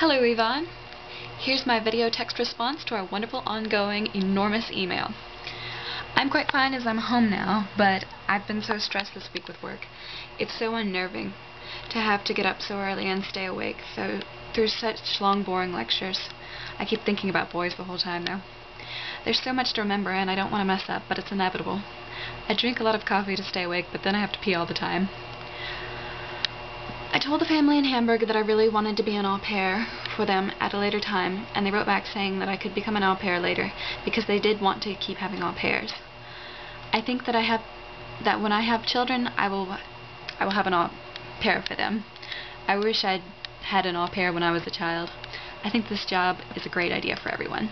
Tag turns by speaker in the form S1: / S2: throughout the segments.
S1: Hello Yvonne. Here's my video text response to our wonderful, ongoing, enormous email. I'm quite fine as I'm home now, but I've been so stressed this week with work. It's so unnerving to have to get up so early and stay awake through such long, boring lectures. I keep thinking about boys the whole time though. There's so much to remember and I don't want to mess up, but it's inevitable. I drink a lot of coffee to stay awake, but then I have to pee all the time. I told the family in Hamburg that I really wanted to be an au pair for them at a later time, and they wrote back saying that I could become an au pair later because they did want to keep having au pairs. I think that when I have children, I will have an au pair for them. I wish I'd had an au pair when I was a child. I think this job is a great idea for everyone.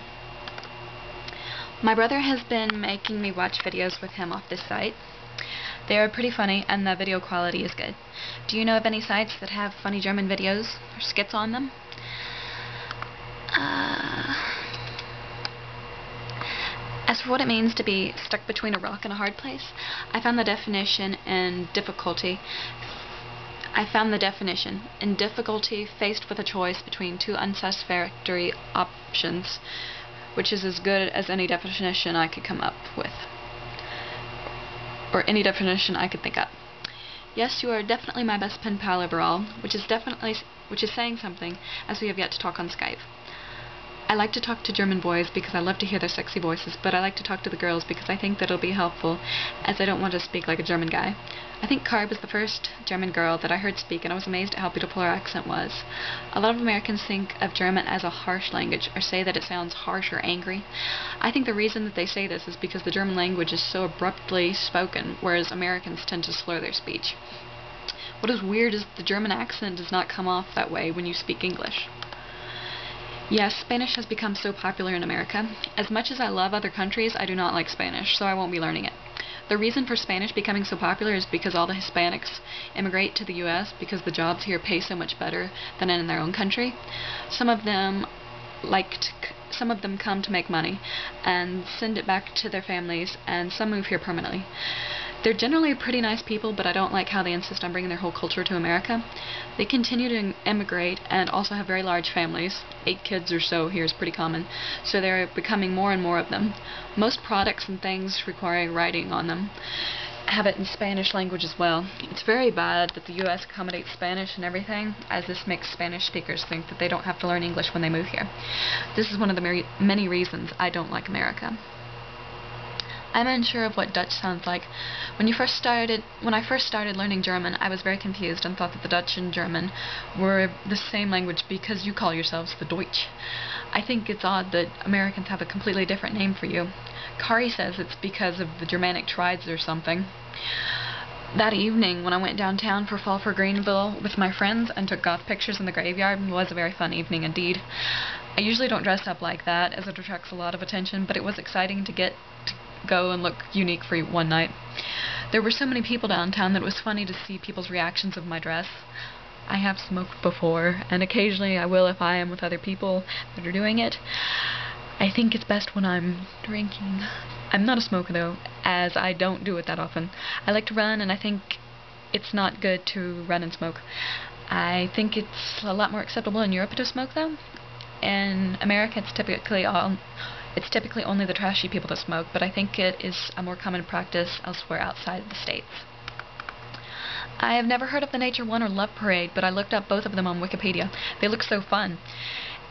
S1: My brother has been making me watch videos with him off this site. They are pretty funny and the video quality is good. Do you know of any sites that have funny German videos or skits on them? As for what it means to be stuck between a rock and a hard place, I found the definition in difficulty faced with a choice between two unsatisfactory options, which is as good as any definition I could come up with. Or any definition I could think up. Yes, you are definitely my best pen pal overall, which is saying something, as we have yet to talk on Skype. I like to talk to German boys because I love to hear their sexy voices, but I like to talk to the girls because I think that it'll be helpful, as I don't want to speak like a German guy. I think Carb is the first German girl that I heard speak, and I was amazed at how beautiful her accent was. A lot of Americans think of German as a harsh language, or say that it sounds harsh or angry. I think the reason that they say this is because the German language is so abruptly spoken, whereas Americans tend to slur their speech. What is weird is the German accent does not come off that way when you speak English. Yes, Spanish has become so popular in America. As much as I love other countries, I do not like Spanish, so I won't be learning it. The reason for Spanish becoming so popular is because all the Hispanics immigrate to the U.S. because the jobs here pay so much better than in their own country. Some of them come to make money and send it back to their families, and some move here permanently. They're generally pretty nice people, but I don't like how they insist on bringing their whole culture to America. They continue to immigrate and also have very large families. 8 kids or so here is pretty common, so there are becoming more and more of them. Most products and things requiring writing on them have it in Spanish language as well. It's very bad that the U.S. accommodates Spanish and everything, as this makes Spanish speakers think that they don't have to learn English when they move here. This is one of the many reasons I don't like America. I'm unsure of what Dutch sounds like. When I first started learning German, I was very confused and thought that the Dutch and German were the same language because you call yourselves the Deutsch. I think it's odd that Americans have a completely different name for you. Kari says it's because of the Germanic tribes or something. That evening, when I went downtown for Fall for Greenville with my friends and took goth pictures in the graveyard, was a very fun evening indeed. I usually don't dress up like that, as it attracts a lot of attention, but it was exciting to go and look unique for one night. There were so many people downtown that it was funny to see people's reactions of my dress. I have smoked before, and occasionally I will if I am with other people that are doing it. I think it's best when I'm drinking. I'm not a smoker though, as I don't do it that often. I like to run, and I think it's not good to run and smoke. I think it's a lot more acceptable in Europe to smoke though. In America it's typically only the trashy people that smoke, but I think it is a more common practice elsewhere outside the States. I have never heard of the Nature One or Love Parade, but I looked up both of them on Wikipedia. They look so fun.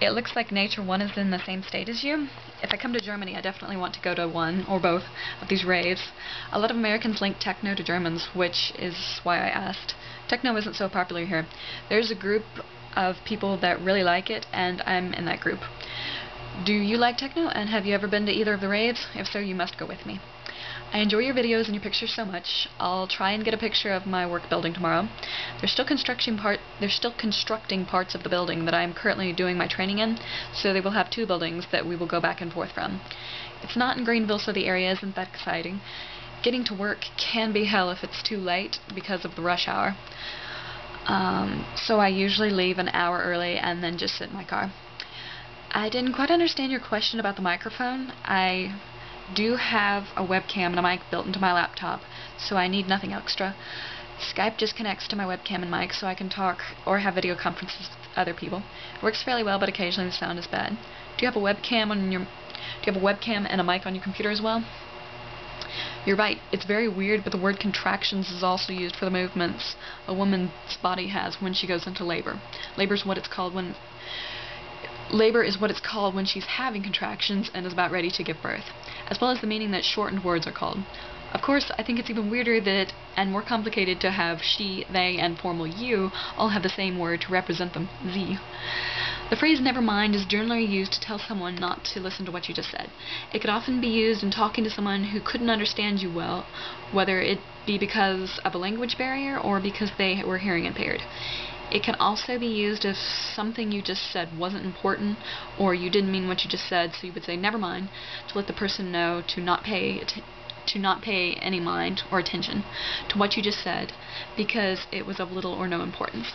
S1: It looks like Nature One is in the same state as you. If I come to Germany, I definitely want to go to one or both of these raves. A lot of Americans link techno to Germans, which is why I asked. Techno isn't so popular here. There's a group of people that really like it, and I'm in that group. Do you like techno, and have you ever been to either of the raves? If so, you must go with me. I enjoy your videos and your pictures so much. I'll try and get a picture of my work building tomorrow. They're still constructing parts of the building that I am currently doing my training in, so they will have 2 buildings that we will go back and forth from. It's not in Greenville, so the area isn't that exciting. Getting to work can be hell if it's too late because of the rush hour. So I usually leave an hour early and then just sit in my car. I didn't quite understand your question about the microphone. I do have a webcam and a mic built into my laptop, so I need nothing extra. Skype just connects to my webcam and mic, so I can talk or have video conferences other people. It works fairly well, but occasionally the sound is bad. Do you have a webcam and a mic on your computer as well? You're right, it's very weird, but the word contractions is also used for the movements a woman's body has when she goes into labor. Labor is what it's called when she's having contractions and is about ready to give birth, as well as the meaning that shortened words are called. Of course, I think it's even weirder that and more complicated to have she, they, and formal you all have the same word to represent them, sie. The phrase never mind is generally used to tell someone not to listen to what you just said. It could often be used in talking to someone who couldn't understand you well, whether it be because of a language barrier or because they were hearing impaired. It can also be used if something you just said wasn't important or you didn't mean what you just said, so you would say never mind to let the person know to not pay any mind or attention to what you just said because it was of little or no importance.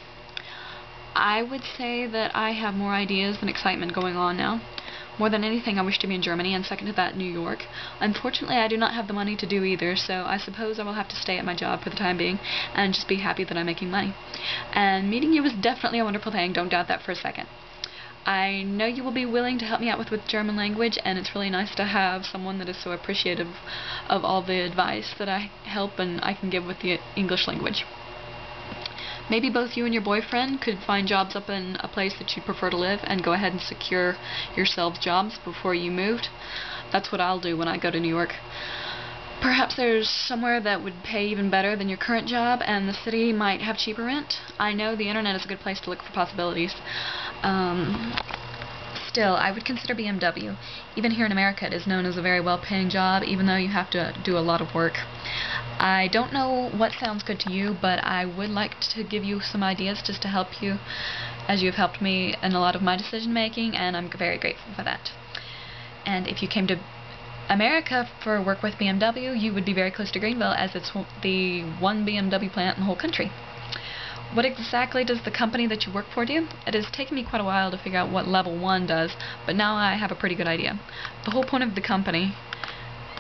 S1: I would say that I have more ideas than excitement going on now. More than anything, I wish to be in Germany, and second to that, New York. Unfortunately, I do not have the money to do either, so I suppose I will have to stay at my job for the time being and just be happy that I'm making money. And meeting you was definitely a wonderful thing, don't doubt that for a second. I know you will be willing to help me out with German language, and it's really nice to have someone that is so appreciative of all the advice that I help and I can give with the English language. Maybe both you and your boyfriend could find jobs up in a place that you prefer to live and go ahead and secure yourselves jobs before you moved. That's what I'll do when I go to New York. Perhaps there's somewhere that would pay even better than your current job and the city might have cheaper rent. I know the internet is a good place to look for possibilities. Still, I would consider BMW. Even here in America, it is known as a very well-paying job, even though you have to do a lot of work. I don't know what sounds good to you, but I would like to give you some ideas just to help you, as you have helped me in a lot of my decision-making, and I'm very grateful for that. And if you came to America for work with BMW, you would be very close to Greenville, as it's the one BMW plant in the whole country. What exactly does the company that you work for do? It has taken me quite a while to figure out what Level 1 does, but now I have a pretty good idea. The whole point of the company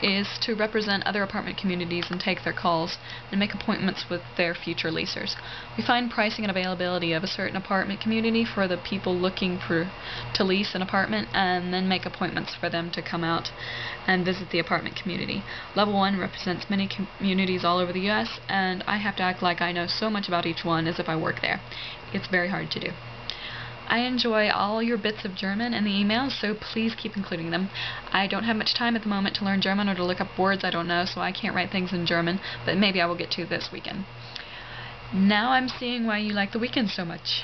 S1: is to represent other apartment communities and take their calls and make appointments with their future leasers. We find pricing and availability of a certain apartment community for the people looking to lease an apartment and then make appointments for them to come out and visit the apartment community. Level 1 represents many communities all over the U.S. and I have to act like I know so much about each one as if I work there. It's very hard to do. I enjoy all your bits of German in the emails, so please keep including them. I don't have much time at the moment to learn German or to look up words I don't know, so I can't write things in German, but maybe I will get to this weekend. Now I'm seeing why you like the weekend so much.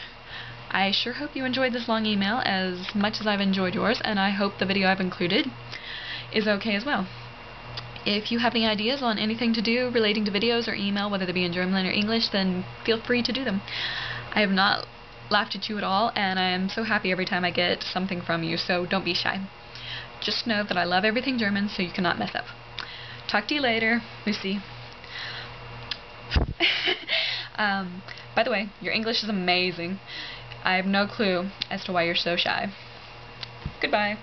S1: I sure hope you enjoyed this long email as much as I've enjoyed yours, and I hope the video I've included is okay as well. If you have any ideas on anything to do relating to videos or email, whether they be in German or English, then feel free to do them. I have not laughed at you at all, and I am so happy every time I get something from you, so don't be shy. Just know that I love everything German, so you cannot mess up. Talk to you later, Lucy. By the way, your English is amazing. I have no clue as to why you're so shy. Goodbye.